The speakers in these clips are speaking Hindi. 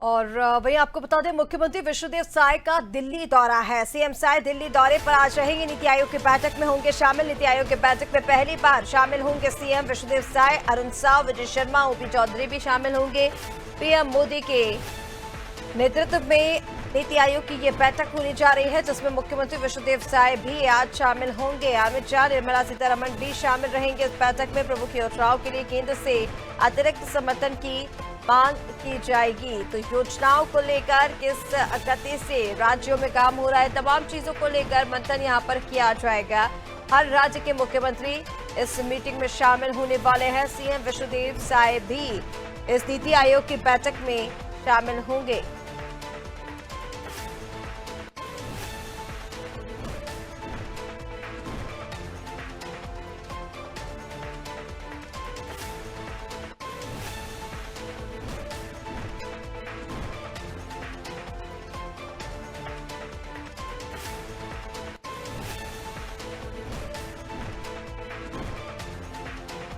और वहीं आपको बता दें, मुख्यमंत्री विष्णुदेव साय का दिल्ली दौरा है। सीएम साय दिल्ली दौरे पर आज रहेंगे। नीति आयोग की बैठक में होंगे शामिल। नीति आयोग की बैठक में पहली बार शामिल होंगे सीएम विष्णुदेव साय। अरुण साव, विजय शर्मा, ओपी चौधरी भी शामिल होंगे। पीएम मोदी के नेतृत्व में नीति आयोग की ये बैठक होने जा रही है, जिसमें मुख्यमंत्री विष्णुदेव साय भी आज शामिल होंगे। अमित शाह, निर्मला सीतारमण भी शामिल रहेंगे इस बैठक में। प्रमुख योजनाओं के लिए केंद्र से अतिरिक्त समर्थन की मांग की जाएगी। तो योजनाओं को लेकर किस गति से राज्यों में काम हो रहा है, तमाम चीजों को लेकर मंथन यहां पर किया जाएगा। हर राज्य के मुख्यमंत्री इस मीटिंग में शामिल होने वाले हैं। सीएम विष्णुदेव साय भी इस नीति आयोग की बैठक में शामिल होंगे।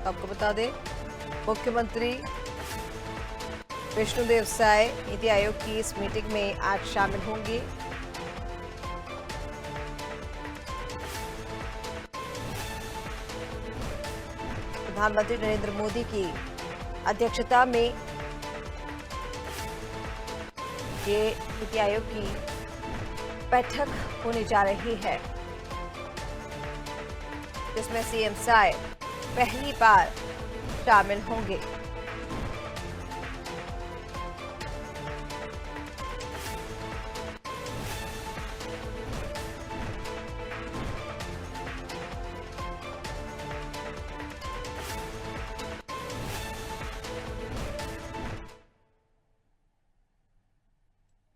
आपको बता दें, मुख्यमंत्री विष्णुदेव साय नीति आयोग की इस मीटिंग में आज शामिल होंगे। प्रधानमंत्री नरेंद्र मोदी की अध्यक्षता में ये नीति आयोग की बैठक होने जा रही है, जिसमें सीएम साय पहली बार शामिल होंगे।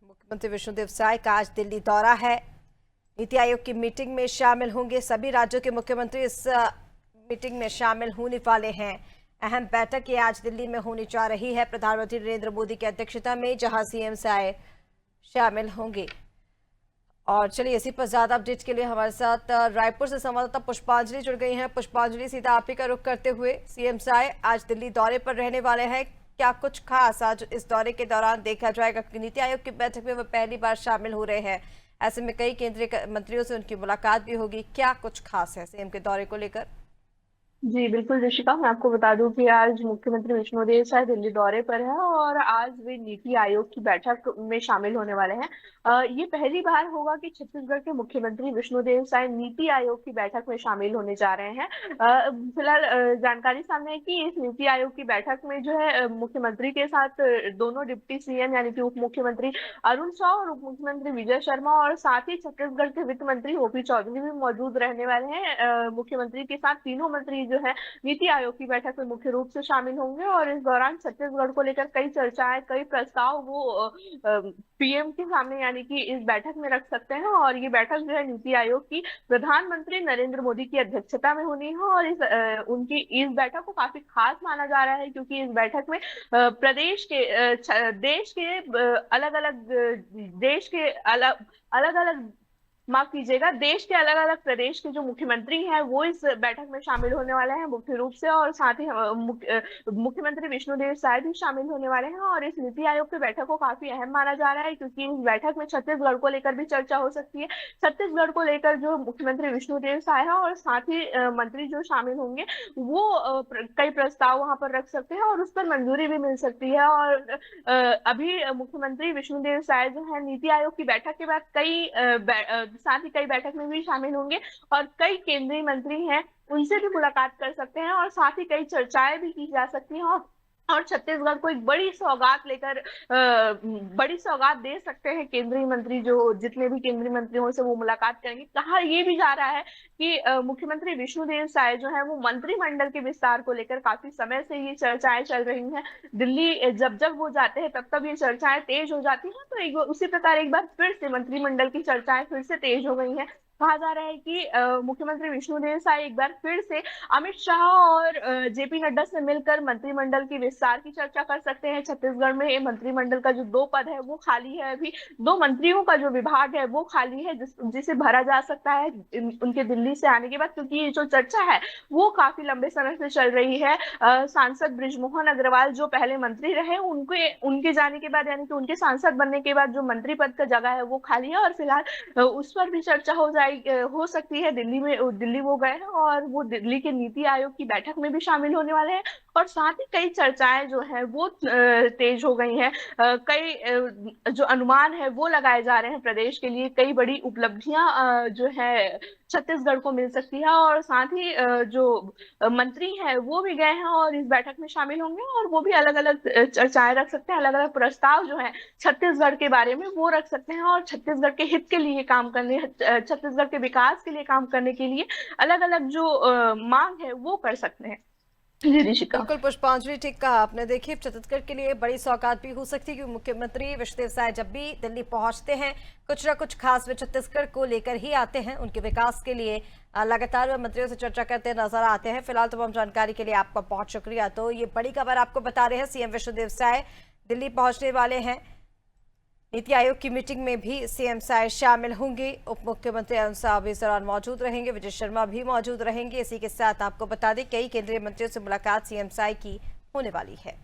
मुख्यमंत्री विष्णुदेव साय का आज दिल्ली दौरा है। नीति आयोग की मीटिंग में शामिल होंगे। सभी राज्यों के मुख्यमंत्री इस मीटिंग में शामिल होने वाले हैं। अहम बैठक ये आज दिल्ली में होने जा रही है, प्रधानमंत्री नरेंद्र मोदी की अध्यक्षता में, जहां सीएम साय शामिल होंगे। और चलिए, इसी पर ज्यादा अपडेट के लिए हमारे साथ रायपुर से संवाददाता पुष्पांजलि जुड़ गई हैं। पुष्पांजलि, सीधा आप ही का रुख करते हुए, सीएम साय आज दिल्ली दौरे पर रहने वाले हैं। क्या कुछ खास आज इस दौरे के दौरान देखा जाएगा? नीति आयोग की बैठक में वो पहली बार शामिल हो रहे हैं, ऐसे में कई केंद्रीय मंत्रियों से उनकी मुलाकात भी होगी। क्या कुछ खास है सीएम के दौरे को लेकर? जी बिल्कुल ऋषिका, मैं आपको बता दूं कि आज मुख्यमंत्री विष्णुदेव साय दिल्ली दौरे पर है और आज वे नीति आयोग की बैठक में शामिल होने वाले हैं। ये पहली बार होगा कि छत्तीसगढ़ के मुख्यमंत्री विष्णुदेव साय नीति आयोग की बैठक में शामिल होने जा रहे हैं। फिलहाल जानकारी सामने है कि इस नीति आयोग की बैठक में जो है मुख्यमंत्री के साथ दोनों डिप्टी सीएम यानी कि उप मुख्यमंत्री अरुण साव और उप मुख्यमंत्री विजय शर्मा और साथ ही छत्तीसगढ़ के वित्त मंत्री ओपी चौधरी भी मौजूद रहने वाले हैं। मुख्यमंत्री के साथ तीनों मंत्री जो है नीति आयोग की बैठक में मुख्य रूप से शामिल होंगे और इस दौरान छत्तीसगढ़ को लेकर कई चर्चाएं, कई प्रस्ताव वो पीएम के सामने यानी कि इस बैठक में रख सकते हैं। और ये बैठक जो है नीति आयोग की प्रधानमंत्री नरेंद्र मोदी की अध्यक्षता में होनी है और उनकी इस बैठक को काफी खास माना जा रहा है, क्योंकि इस बैठक में प्रदेश के देश के अलग अलग देश के अलग अलग अलग माफ कीजिएगा, देश के अलग अलग प्रदेश के जो मुख्यमंत्री हैं वो इस बैठक में शामिल होने वाले हैं मुख्य रूप से। और साथ ही मुख्यमंत्री विष्णुदेव साय भी शामिल होने वाले हैं और इस नीति आयोग की बैठक को काफी अहम माना जा रहा है, क्योंकि इस बैठक में छत्तीसगढ़ को लेकर भी चर्चा हो सकती है। छत्तीसगढ़ को लेकर जो मुख्यमंत्री विष्णुदेव साय है और साथ ही मंत्री जो शामिल होंगे वो कई प्रस्ताव वहां पर रख सकते हैं और उस पर मंजूरी भी मिल सकती है। और अभी मुख्यमंत्री विष्णुदेव साय जो है नीति आयोग की बैठक के बाद साथ ही कई बैठक में भी शामिल होंगे और कई केंद्रीय मंत्री हैं उनसे भी मुलाकात कर सकते हैं और साथ ही कई चर्चाएं भी की जा सकती हैं और छत्तीसगढ़ को एक बड़ी सौगात दे सकते हैं केंद्रीय मंत्री। जो जितने भी केंद्रीय मंत्री हों से वो मुलाकात करेंगे। कहा ये भी जा रहा है कि मुख्यमंत्री विष्णुदेव साय जो है वो मंत्रिमंडल के विस्तार को लेकर काफी समय से ये चर्चाएं चल रही हैं। दिल्ली जब जब वो जाते हैं तब तब ये चर्चाएं तेज हो जाती हैं, तो उसी प्रकार एक बार फिर से मंत्रिमंडल की चर्चाएं फिर से तेज हो गई हैं। कहा जा रहा है कि मुख्यमंत्री विष्णुदेव साय एक बार फिर से अमित शाह और जेपी नड्डा से मिलकर मंत्रिमंडल के विस्तार की चर्चा कर सकते हैं। छत्तीसगढ़ में मंत्रिमंडल का जो 2 पद है वो खाली है, अभी 2 मंत्रियों का जो विभाग है वो खाली है, जिसे भरा जा सकता है उनके दिल्ली से आने के बाद, क्योंकि ये जो चर्चा है वो काफी लंबे समय से चल रही है। सांसद बृजमोहन अग्रवाल जो पहले मंत्री रहे, उनके जाने के बाद, यानी कि उनके सांसद बनने के बाद जो मंत्री पद का जगह है वो खाली है, और फिलहाल उस पर भी चर्चा हो सकती है। दिल्ली वो गए हैं और वो दिल्ली के नीति आयोग की बैठक में भी शामिल होने वाले हैं, और साथ ही कई चर्चाएं जो है वो तेज हो गई हैं। कई जो अनुमान है वो लगाए जा रहे हैं, प्रदेश के लिए कई बड़ी उपलब्धियां जो है छत्तीसगढ़ को मिल सकती है, और साथ ही जो मंत्री हैं वो भी गए हैं और इस बैठक में शामिल होंगे, और वो भी अलग अलग चर्चाएं रख सकते हैं, अलग अलग प्रस्ताव जो है छत्तीसगढ़ के बारे में वो रख सकते हैं, और छत्तीसगढ़ के हित के लिए काम करने, छत्तीसगढ़ के विकास के लिए काम करने के लिए अलग अलग जो मांग है वो कर सकते हैं। जी ऋषिका। बिल्कुल पुष्पांजलि, ठीक कहा आपने। देखिए, छत्तीसगढ़ के लिए बड़ी सौगात भी हो सकती है, क्योंकि मुख्यमंत्री विष्णुदेव साय जब भी दिल्ली पहुंचते हैं कुछ न कुछ खास वे छत्तीसगढ़ को लेकर ही आते हैं। उनके विकास के लिए लगातार वे मंत्रियों से चर्चा करते नजर आते हैं। फिलहाल तमाम जानकारी के लिए आपका बहुत शुक्रिया। तो ये बड़ी खबर आपको बता रहे हैं, सीएम विष्णुदेव साय दिल्ली पहुंचने वाले हैं। नीति आयोग की मीटिंग में भी सीएम साय शामिल होंगे। उप मुख्यमंत्री अरुण साह भी इस दौरान मौजूद रहेंगे, विजय शर्मा भी मौजूद रहेंगे। इसी के साथ आपको बता दें, कई केंद्रीय मंत्रियों से मुलाकात सीएम साय की होने वाली है।